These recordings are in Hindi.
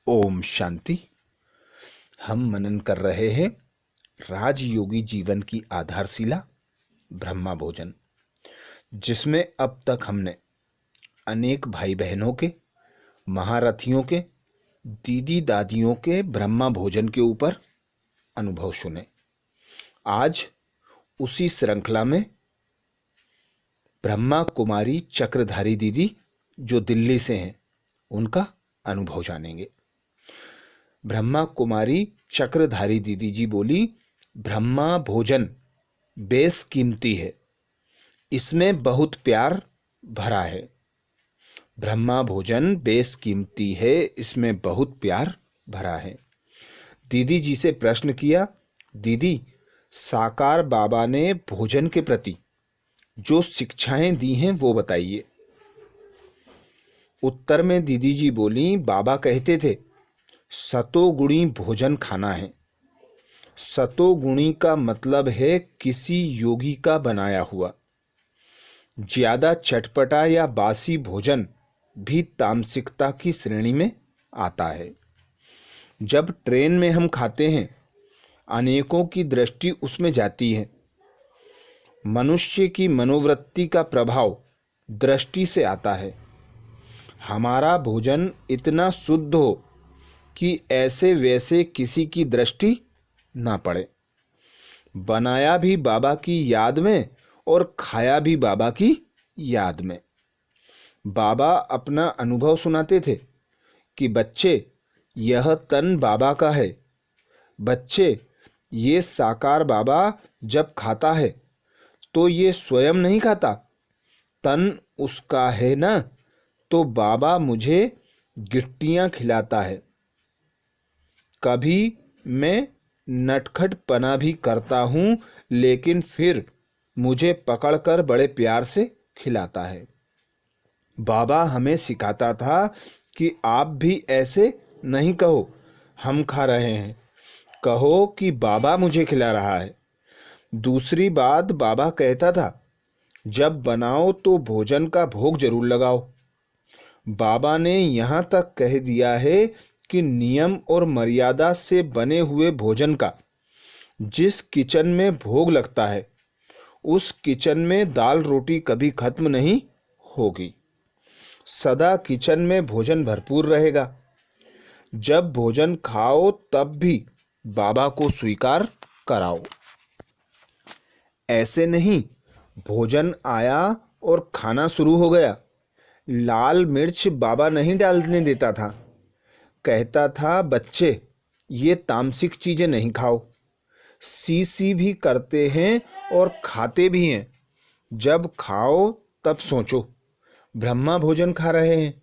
ओम शांति। हम मनन कर रहे हैं राजयोगी जीवन की आधारशिला ब्रह्मा भोजन, जिसमें अब तक हमने अनेक भाई बहनों के, महारथियों के, दीदी दादियों के ब्रह्मा भोजन के ऊपर अनुभव सुने। आज उसी श्रृंखला में ब्रह्मा कुमारी चक्रधारी दीदी जो दिल्ली से हैं उनका अनुभव जानेंगे। ब्रह्मा कुमारी चक्रधारी दीदी जी बोली, ब्रह्मा भोजन बेशकीमती है, इसमें बहुत प्यार भरा है। ब्रह्मा भोजन बेशकीमती है, इसमें बहुत प्यार भरा है। दीदी जी से प्रश्न किया, दीदी साकार बाबा ने भोजन के प्रति जो शिक्षाएं दी हैं वो बताइए। उत्तर में दीदी जी बोली, बाबा कहते थे सतोगुणी भोजन खाना है। सतोगुणी का मतलब है किसी योगी का बनाया हुआ। ज्यादा चटपटा या बासी भोजन भी तामसिकता की श्रेणी में आता है। जब ट्रेन में हम खाते हैं, अनेकों की दृष्टि उसमें जाती है। मनुष्य की मनोवृत्ति का प्रभाव दृष्टि से आता है। हमारा भोजन इतना शुद्ध हो कि ऐसे वैसे किसी की दृष्टि ना पड़े। बनाया भी बाबा की याद में और खाया भी बाबा की याद में। बाबा अपना अनुभव सुनाते थे कि बच्चे, यह तन बाबा का है। बच्चे, ये साकार बाबा जब खाता है तो ये स्वयं नहीं खाता, तन उसका है ना। तो बाबा मुझे गिट्टियां खिलाता है। कभी मैं नटखटपना भी करता हूँ, लेकिन फिर मुझे पकड़कर बड़े प्यार से खिलाता है। बाबा हमें सिखाता था कि आप भी ऐसे नहीं कहो हम खा रहे हैं, कहो कि बाबा मुझे खिला रहा है। दूसरी बात, बाबा कहता था जब बनाओ तो भोजन का भोग जरूर लगाओ। बाबा ने यहाँ तक कह दिया है कि नियम और मर्यादा से बने हुए भोजन का जिस किचन में भोग लगता है, उस किचन में दाल रोटी कभी खत्म नहीं होगी। सदा किचन में भोजन भरपूर रहेगा। जब भोजन खाओ तब भी बाबा को स्वीकार कराओ। ऐसे नहीं भोजन आया और खाना शुरू हो गया। लाल मिर्च बाबा नहीं डालने देता था। कहता था बच्चे, ये तामसिक चीजें नहीं खाओ। सी भी करते हैं और खाते भी हैं। जब खाओ तब सोचो ब्रह्मा भोजन खा रहे हैं,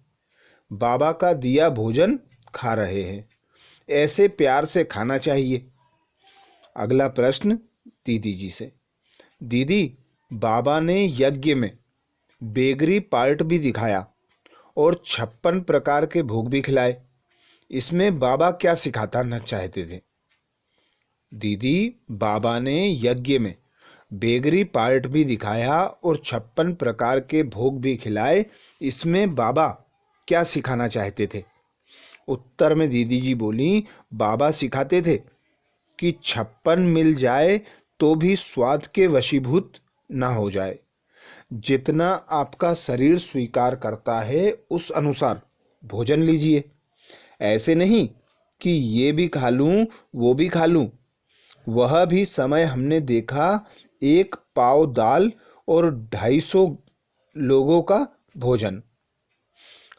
बाबा का दिया भोजन खा रहे हैं। ऐसे प्यार से खाना चाहिए। अगला प्रश्न दीदी जी से, दीदी बाबा ने यज्ञ में बेगरी पार्ट भी दिखाया और 56 प्रकार के भोग भी खिलाए। इसमें बाबा क्या सिखाना चाहते थे? दीदी, बाबा ने यज्ञ में बेगरी पार्ट भी दिखाया और 56 प्रकार के भोग भी खिलाए। इसमें बाबा क्या सिखाना चाहते थे? उत्तर में दीदी जी बोली, बाबा सिखाते थे कि 56 मिल जाए तो भी स्वाद के वशीभूत ना हो जाए। जितना आपका शरीर स्वीकार करता है उस अनुसार भोजन लीजिए। ऐसे नहीं कि ये भी खा लूं वो भी खा लूं। वह भी समय हमने देखा, एक पाव दाल और 250 लोगों का भोजन।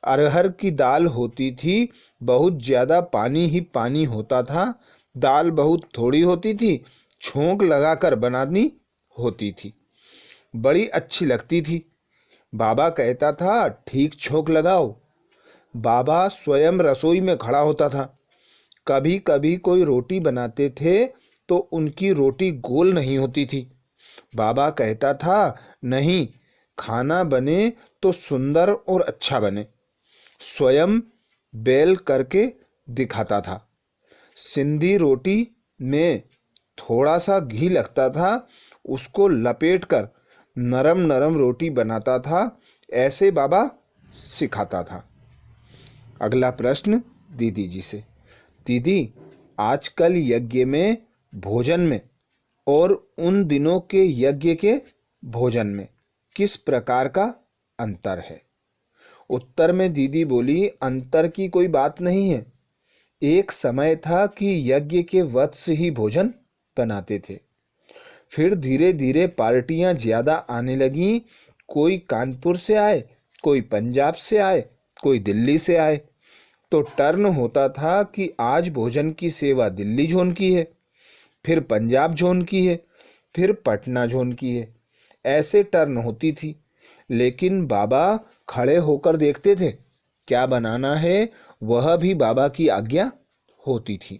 अरहर की दाल होती थी, बहुत ज्यादा पानी ही पानी होता था। दाल बहुत थोड़ी होती थी, छोंक लगाकर बनानी होती थी, बड़ी अच्छी लगती थी। बाबा कहता था ठीक छोंक लगाओ। बाबा स्वयं रसोई में खड़ा होता था। कभी कभी कोई रोटी बनाते थे तो उनकी रोटी गोल नहीं होती थी। बाबा कहता था नहीं, खाना बने तो सुंदर और अच्छा बने। स्वयं बेल करके दिखाता था। सिंधी रोटी में थोड़ा सा घी लगता था, उसको लपेटकर नरम नरम रोटी बनाता था। ऐसे बाबा सिखाता था। अगला प्रश्न दीदी जी से, दीदी आजकल यज्ञ में भोजन में और उन दिनों के यज्ञ के भोजन में किस प्रकार का अंतर है। उत्तर में दीदी बोली, अंतर की कोई बात नहीं है। एक समय था कि यज्ञ के वत्स ही भोजन बनाते थे, फिर धीरे धीरे पार्टियां ज्यादा आने लगीं। कोई कानपुर से आए, कोई पंजाब से आए, कोई दिल्ली से आए, तो टर्न होता था कि आज भोजन की सेवा दिल्ली जोन की है, फिर पंजाब जोन की है, फिर पटना जोन की है। ऐसे टर्न होती थी। लेकिन बाबा खड़े होकर देखते थे, क्या बनाना है वह भी बाबा की आज्ञा होती थी।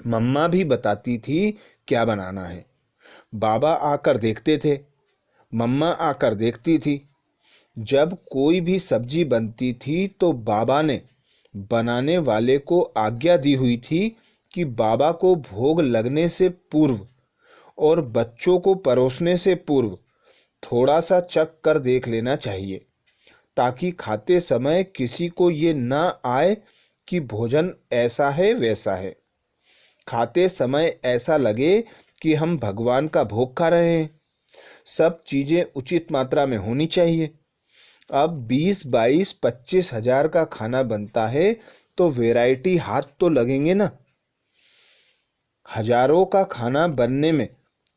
मम्मा भी बताती थी क्या बनाना है। बाबा आकर देखते थे, मम्मा आकर देखती थी। जब कोई भी सब्जी बनती थी तो बाबा ने बनाने वाले को आज्ञा दी हुई थी कि बाबा को भोग लगने से पूर्व और बच्चों को परोसने से पूर्व थोड़ा सा चख कर देख लेना चाहिए, ताकि खाते समय किसी को ये ना आए कि भोजन ऐसा है वैसा है। खाते समय ऐसा लगे कि हम भगवान का भोग खा रहे हैं। सब चीज़ें उचित मात्रा में होनी चाहिए। अब 20, 22, 25 हजार का खाना बनता है तो वैरायटी हाथ तो लगेंगे ना। हजारों का खाना बनने में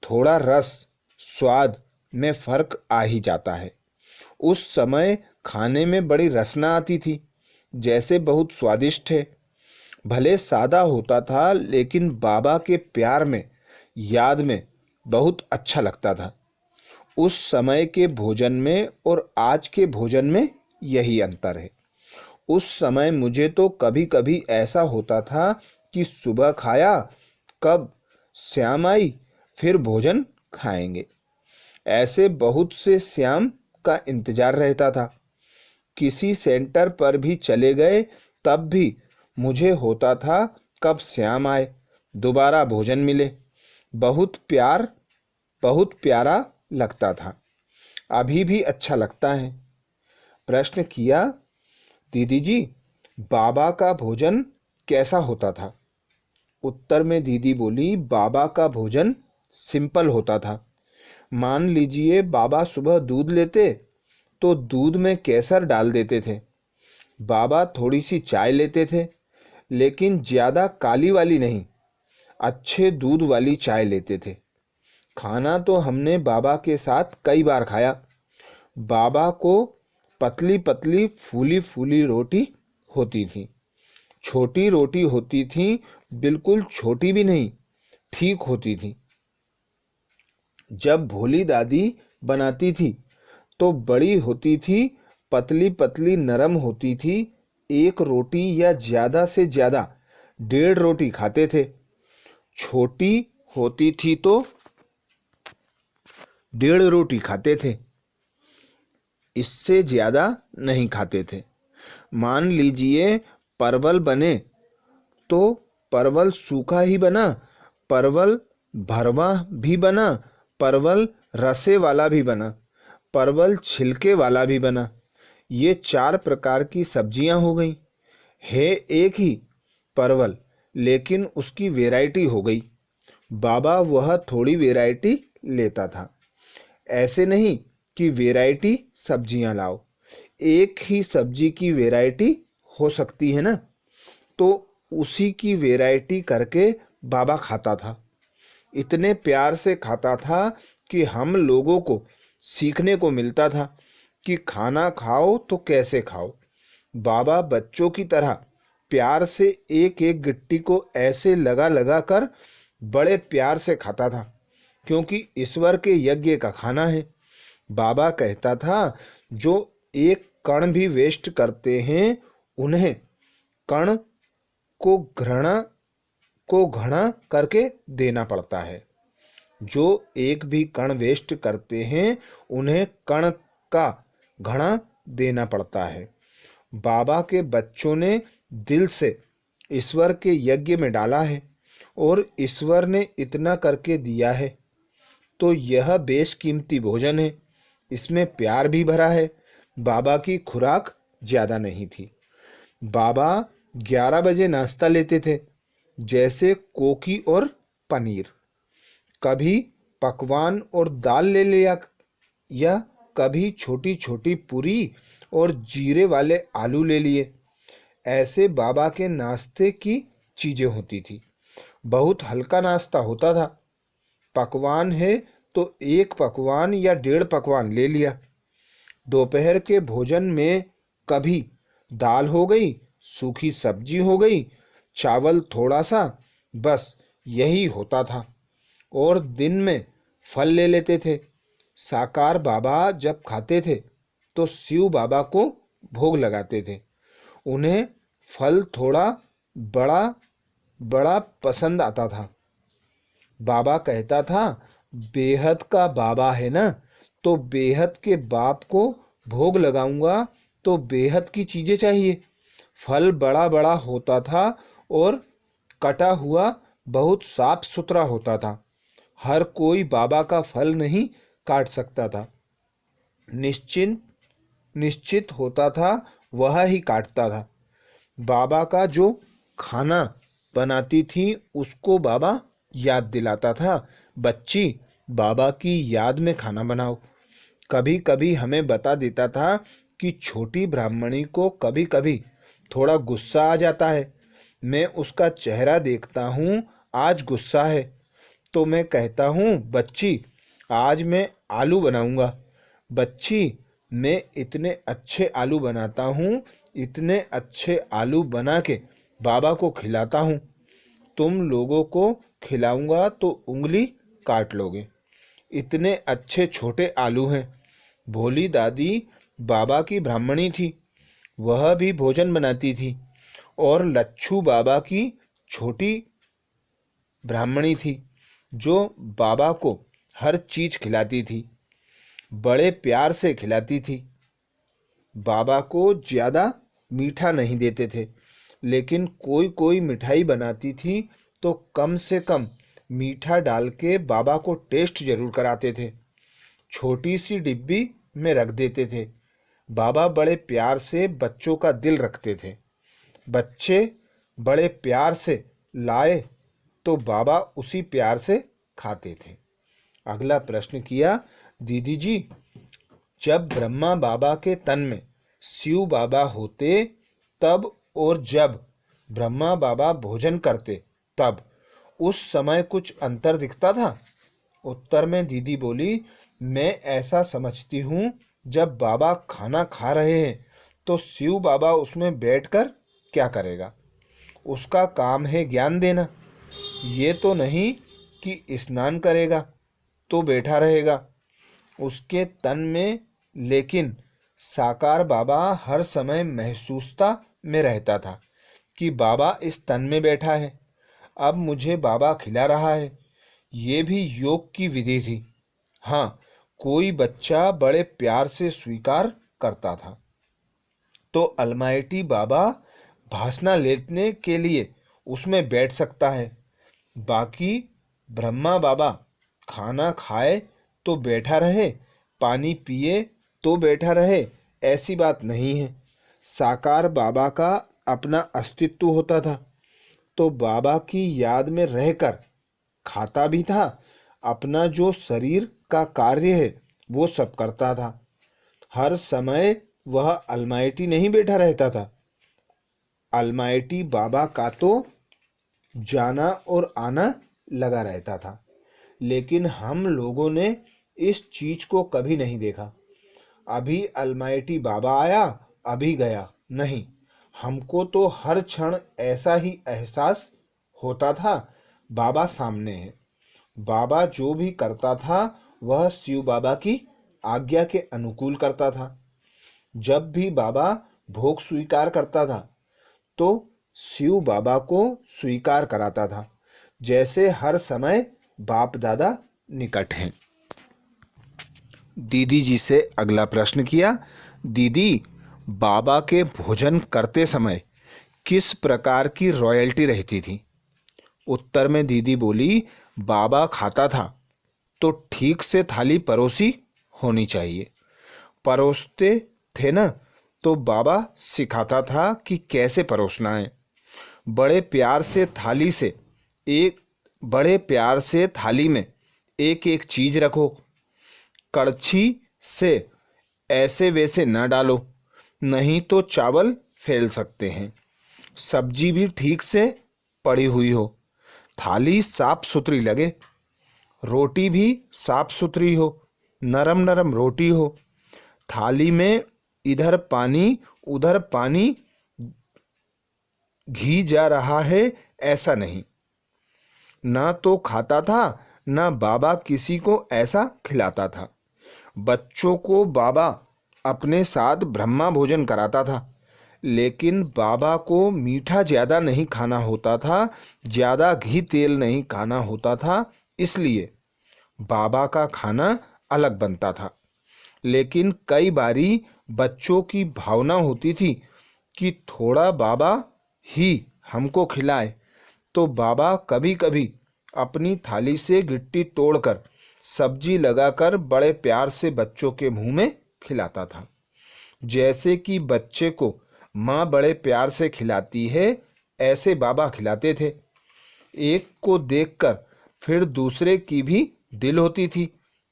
थोड़ा रस स्वाद में फर्क आ ही जाता है। उस समय खाने में बड़ी रसना आती थी, जैसे बहुत स्वादिष्ट है। भले सादा होता था, लेकिन बाबा के प्यार में याद में बहुत अच्छा लगता था। उस समय के भोजन में और आज के भोजन में यही अंतर है। उस समय मुझे तो कभी कभी ऐसा होता था कि सुबह खाया, कब श्याम आई, फिर भोजन खाएंगे। ऐसे बहुत से श्याम का इंतजार रहता था। किसी सेंटर पर भी चले गए तब भी मुझे होता था कब श्याम आए, दोबारा भोजन मिले। बहुत प्यारा लगता था। अभी भी अच्छा लगता है। प्रश्न किया, दीदी जी बाबा का भोजन कैसा होता था। उत्तर में दीदी बोली, बाबा का भोजन सिंपल होता था। मान लीजिए बाबा सुबह दूध लेते तो दूध में केसर डाल देते थे। बाबा थोड़ी सी चाय लेते थे, लेकिन ज़्यादा काली वाली नहीं, अच्छे दूध वाली चाय लेते थे। खाना तो हमने बाबा के साथ कई बार खाया। बाबा को पतली पतली फूली फूली रोटी होती थी। छोटी रोटी होती थी, बिल्कुल छोटी भी नहीं, ठीक होती थी। जब भोली दादी बनाती थी तो बड़ी होती थी, पतली पतली नरम होती थी। एक रोटी या ज़्यादा से ज़्यादा 1.5 रोटी खाते थे। छोटी होती थी तो 1.5 रोटी खाते थे, इससे ज़्यादा नहीं खाते थे। मान लीजिए परवल बने तो परवल सूखा ही बना, परवल भरवा भी बना, परवल रसे वाला भी बना, परवल छिलके वाला भी बना। ये 4 प्रकार की सब्जियां हो गई। है एक ही परवल, लेकिन उसकी वैरायटी हो गई। बाबा वह थोड़ी वैरायटी लेता था। ऐसे नहीं कि वैरायटी सब्जियां लाओ, एक ही सब्जी की वैरायटी हो सकती है ना, तो उसी की वैरायटी करके बाबा खाता था। इतने प्यार से खाता था कि हम लोगों को सीखने को मिलता था कि खाना खाओ तो कैसे खाओ। बाबा बच्चों की तरह प्यार से एक एक गिट्टी को ऐसे लगा लगा कर बड़े प्यार से खाता था, क्योंकि ईश्वर के यज्ञ का खाना है। बाबा कहता था, जो एक कण भी वेस्ट करते हैं उन्हें कण को घृणा करके देना पड़ता है। जो एक भी कण वेस्ट करते हैं उन्हें कण का घृणा देना पड़ता है। बाबा के बच्चों ने दिल से ईश्वर के यज्ञ में डाला है और ईश्वर ने इतना करके दिया है, तो यह बेशकीमती भोजन है। इसमें प्यार भी भरा है। बाबा की खुराक ज़्यादा नहीं थी। बाबा 11 बजे नाश्ता लेते थे, जैसे कोकी और पनीर। कभी पकवान और दाल ले लिया, या कभी छोटी छोटी पूरी और जीरे वाले आलू ले लिए। ऐसे बाबा के नाश्ते की चीज़ें होती थी। बहुत हल्का नाश्ता होता था। पकवान है तो एक पकवान या 1.5 पकवान ले लिया। दोपहर के भोजन में कभी दाल हो गई, सूखी सब्जी हो गई, चावल थोड़ा सा, बस यही होता था। और दिन में फल ले लेते थे। साकार बाबा जब खाते थे तो शिव बाबा को भोग लगाते थे। उन्हें फल थोड़ा बड़ा बड़ा पसंद आता था। बाबा कहता था, बेहद का बाबा है ना, तो बेहद के बाप को भोग लगाऊंगा तो बेहद की चीज़ें चाहिए। फल बड़ा बड़ा होता था और कटा हुआ बहुत साफ सुथरा होता था। हर कोई बाबा का फल नहीं काट सकता था। निश्चित निश्चित होता था, वह ही काटता था। बाबा का जो खाना बनाती थी उसको बाबा याद दिलाता था, बच्ची बाबा की याद में खाना बनाओ। कभी कभी हमें बता देता था कि छोटी ब्राह्मणी को कभी कभी थोड़ा गुस्सा आ जाता है। मैं उसका चेहरा देखता हूँ, आज गुस्सा है, तो मैं कहता हूँ, बच्ची आज मैं आलू बनाऊंगा। बच्ची मैं इतने अच्छे आलू बनाता हूँ, इतने अच्छे आलू बना के बाबा को खिलाता हूँ। तुम लोगों को खिलाऊंगा तो उंगली काट लोगे, इतने अच्छे छोटे आलू हैं। भोली दादी बाबा की ब्राह्मणी थी, वह भी भोजन बनाती थी। और लच्छू बाबा की छोटी ब्राह्मणी थी, जो बाबा को हर चीज खिलाती थी, बड़े प्यार से खिलाती थी। बाबा को ज़्यादा मीठा नहीं देते थे, लेकिन कोई कोई मिठाई बनाती थी तो कम से कम मीठा डाल के बाबा को टेस्ट जरूर कराते थे। छोटी सी डिब्बी में रख देते थे। बाबा बड़े प्यार से बच्चों का दिल रखते थे। बच्चे बड़े प्यार से लाए तो बाबा उसी प्यार से खाते थे। अगला प्रश्न किया, दीदी जी, जब ब्रह्मा बाबा के तन में शिव बाबा होते तब, और जब ब्रह्मा बाबा भोजन करते तब, उस समय कुछ अंतर दिखता था? उत्तर में दीदी बोली, मैं ऐसा समझती हूँ, जब बाबा खाना खा रहे हैं तो शिव बाबा उसमें बैठकर क्या करेगा? उसका काम है ज्ञान देना। ये तो नहीं कि स्नान करेगा तो बैठा रहेगा उसके तन में। लेकिन साकार बाबा हर समय महसूसता में रहता था कि बाबा इस तन में बैठा है, अब मुझे बाबा खिला रहा है। ये भी योग की विधि थी। हाँ, कोई बच्चा बड़े प्यार से स्वीकार करता था तो अलमाइटी बाबा भाषण लेने के लिए उसमें बैठ सकता है। बाकी ब्रह्मा बाबा खाना खाए तो बैठा रहे, पानी पिए तो बैठा रहे, ऐसी बात नहीं है। साकार बाबा का अपना अस्तित्व होता था, तो बाबा की याद में रहकर खाता भी था। अपना जो शरीर का कार्य है वो सब करता था। हर समय वह अलमाइटी नहीं बैठा रहता था। अलमाइटी बाबा का तो जाना और आना लगा रहता था, लेकिन हम लोगों ने इस चीज को कभी नहीं देखा। अभी अलमाइटी बाबा आया, अभी गया, नहीं। हमको तो हर क्षण ऐसा ही एहसास होता था, बाबा सामने है। बाबा जो भी करता था वह शिव बाबा की आज्ञा के अनुकूल करता था। जब भी बाबा भोग स्वीकार करता था तो शिव बाबा को स्वीकार कराता था, जैसे हर समय बाप दादा निकट हैं। दीदी जी से अगला प्रश्न किया, दीदी, बाबा के भोजन करते समय किस प्रकार की रॉयल्टी रहती थी? उत्तर में दीदी बोली, बाबा खाता था तो ठीक से थाली परोसी होनी चाहिए। परोसते थे ना, तो बाबा सिखाता था कि कैसे परोसना है। बड़े प्यार से थाली में एक एक चीज रखो। कड़छी से ऐसे वैसे न डालो, नहीं तो चावल फैल सकते हैं। सब्जी भी ठीक से पड़ी हुई हो, थाली साफ सुथरी लगे। रोटी भी साफ सुथरी हो, नरम नरम रोटी हो। थाली में इधर पानी उधर पानी, घी जा रहा है ऐसा नहीं। ना तो खाता था, ना बाबा किसी को ऐसा खिलाता था। बच्चों को बाबा अपने साथ ब्रह्मा भोजन कराता था, लेकिन बाबा को मीठा ज़्यादा नहीं खाना होता था, ज़्यादा घी तेल नहीं खाना होता था, इसलिए बाबा का खाना अलग बनता था। लेकिन कई बारी बच्चों की भावना होती थी कि थोड़ा बाबा ही हमको खिलाए, तो बाबा कभी कभी अपनी थाली से गिट्टी तोड़कर सब्जी लगाकर बड़े प्यार से बच्चों के मुंह में खिलाता था। जैसे कि बच्चे को माँ बड़े प्यार से खिलाती है, ऐसे बाबा खिलाते थे। एक को देखकर फिर दूसरे की भी दिल होती थी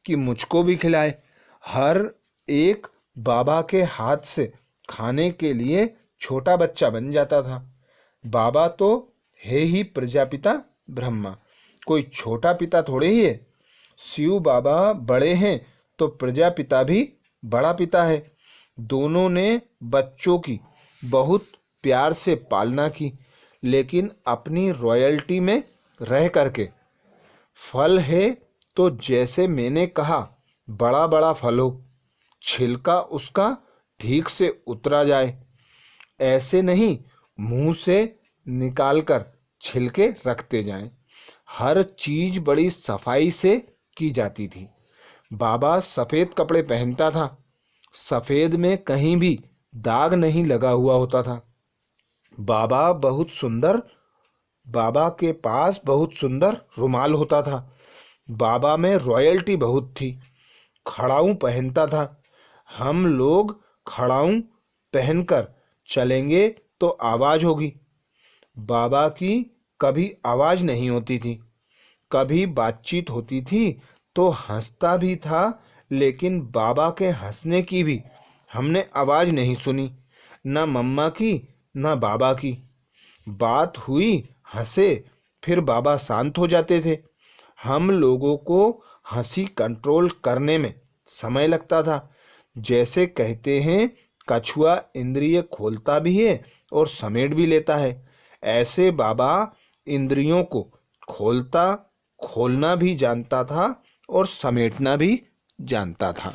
कि मुझको भी खिलाए। हर एक बाबा के हाथ से खाने के लिए छोटा बच्चा बन जाता था। बाबा तो है ही प्रजापिता ब्रह्मा, कोई छोटा पिता थोड़े ही है। शिव बाबा बड़े हैं तो प्रजापिता भी बड़ा पिता है। दोनों ने बच्चों की बहुत प्यार से पालना की, लेकिन अपनी रॉयल्टी में रह करके। फल है तो जैसे मैंने कहा, बड़ा बड़ा फल हो, छिलका उसका ठीक से उतरा जाए, ऐसे नहीं मुंह से निकालकर छिलके रखते जाएं। हर चीज बड़ी सफाई से की जाती थी। बाबा सफ़ेद कपड़े पहनता था, सफ़ेद में कहीं भी दाग नहीं लगा हुआ होता था। बाबा के पास बहुत सुंदर रुमाल होता था। बाबा में रॉयल्टी बहुत थी। खड़ाऊं पहनता था। हम लोग खड़ाऊं पहनकर चलेंगे तो आवाज़ होगी। बाबा की कभी आवाज़ नहीं होती थी। कभी बातचीत होती थी तो हंसता भी था, लेकिन बाबा के हंसने की भी हमने आवाज़ नहीं सुनी, ना मम्मा की ना बाबा की। बात हुई, हंसे, फिर बाबा शांत हो जाते थे। हम लोगों को हंसी कंट्रोल करने में समय लगता था। जैसे कहते हैं, कछुआ इंद्रिय खोलता भी है और समेट भी लेता है, ऐसे बाबा इंद्रियों को खोलना भी जानता था और समेटना भी जानता था।